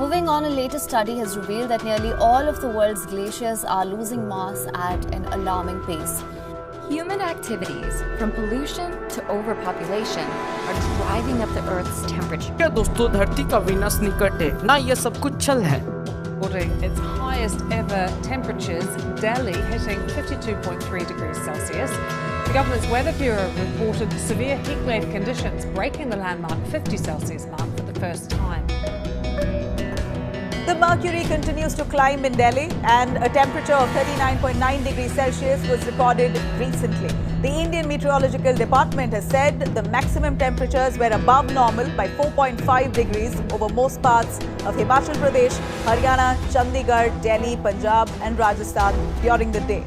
Moving on, a latest study has revealed that nearly all of the world's glaciers are losing mass at an alarming pace. Human activities, from pollution to overpopulation, are driving up the Earth's temperature. क्या दोस्तों धरती का विनाश निकट है ना, ये सब कुछ छल है। Recording its highest ever temperatures, Delhi hitting 52.3 degrees Celsius. The government's Weather Bureau reported severe heatwave conditions, breaking the landmark 50 Celsius mark for the first time. The mercury continues to climb in Delhi, and a temperature of 39.9 degrees Celsius was recorded recently. The Indian Meteorological Department has said the maximum temperatures were above normal by 4.5 degrees over most parts of Himachal Pradesh, Haryana, Chandigarh, Delhi, Punjab and Rajasthan during the day.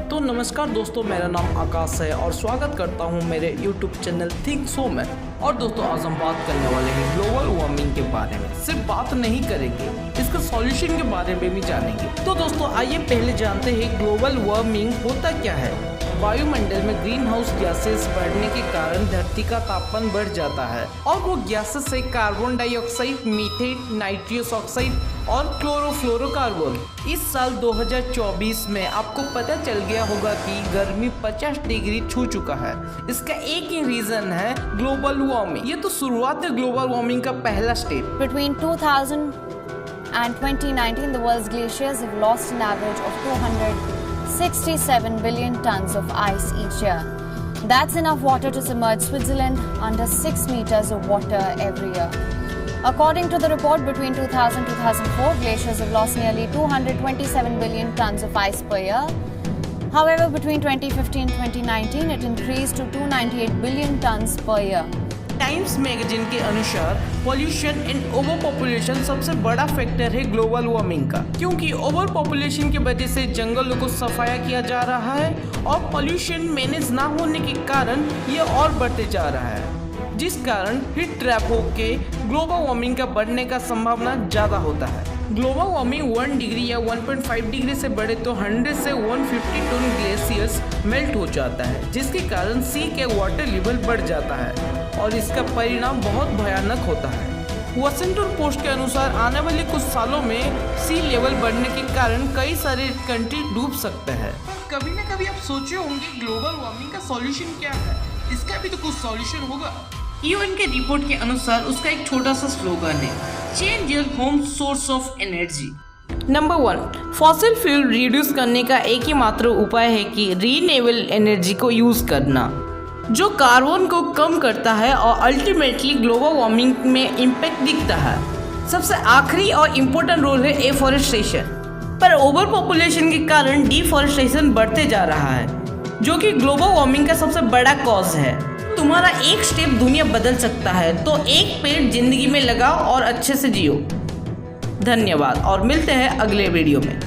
तो नमस्कार दोस्तों, मेरा नाम आकाश है और स्वागत करता हूं मेरे YouTube चैनल थिंक शो में। और दोस्तों आज हम बात करने वाले हैं ग्लोबल वार्मिंग के बारे में। सिर्फ बात नहीं करेंगे, इसके सॉल्यूशन के बारे में भी जानेंगे। तो दोस्तों आइए पहले जानते हैं ग्लोबल वार्मिंग होता क्या है। वायुमंडल में ग्रीन हाउस गैसेस बढ़ने के कारण धरती का तापमान बढ़ जाता है और वो गैसेस से carbon dioxide, methane, nitrous oxide और क्लोरोफ्लोरोकार्बन। इस साल 2024 में आपको पता चल गया होगा कि गर्मी 50 डिग्री छू चुका है। इसका एक ही रीजन है ग्लोबल वार्मिंग। ये तो शुरुआत है ग्लोबल वार्मिंग का पहला step. Between 2000 and 2019, the world's glaciers have lost an average of 267 billion tons of ice each year. That's enough water to submerge Switzerland under 6 meters of water every year. According to the report, between 2000 and 2004, glaciers have lost nearly 227 billion tons of ice per year. However, between 2015 and 2019, it increased to 298 billion tons per year. Times magazine के अनुसार pollution and over population सबसे बड़ा factor है global warming का, क्योंकि over population की वजह से जंगलों को सफाया किया जा रहा है और पॉल्यूशन मैनेज ना होने के कारण ये और बढ़ते जा रहा है, जिस कारण हीट ट्रैप होके ग्लोबल वार्मिंग का बढ़ने का संभावना ज़्यादा होता है। ग्लोबल वार्मिंग 1 डिग्री या 1.5 डिग्री से बढ़े तो 100 से 150 टन ग्लेशियर्स मेल्ट हो जाता है, जिसके कारण सी के वाटर लेवल बढ़ जाता है और इसका परिणाम बहुत भयानक होता है। वॉशिंगटन पोस्ट के अनुसार आने वाले कुछ सालों में सी लेवल बढ़ने के कारण कई सारे कंट्री डूब सकते हैं। कभी ना कभी आप सोचे होंगे ग्लोबल वार्मिंग का सॉल्यूशन क्या है, इसका भी तो कुछ सॉल्यूशन होगा। यूएन के रिपोर्ट के अनुसार उसका एक छोटा सा स्लोगन है, change your home source of energy. Number 1, fossil fuel reduce करने का एक ही मात्र उपाय है कि रीन्यूएबल एनर्जी को यूज करना, जो कार्बन को कम करता है और अल्टीमेटली ग्लोबल वार्मिंग में इम्पैक्ट दिखता है। सबसे आखिरी और इम्पोर्टेंट रोल है एफॉरेस्टेशन, पर ओवर पॉपुलेशन के कारण डिफॉरेस्टेशन बढ़ते जा रहा है, जो कि ग्लोबल वार्मिंग का सबसे बड़ा कॉज है। तुम्हारा एक स्टेप दुनिया बदल सकता है, तो एक पेड़ जिंदगी में लगाओ और अच्छे से जियो। धन्यवाद और मिलते हैं अगले वीडियो में।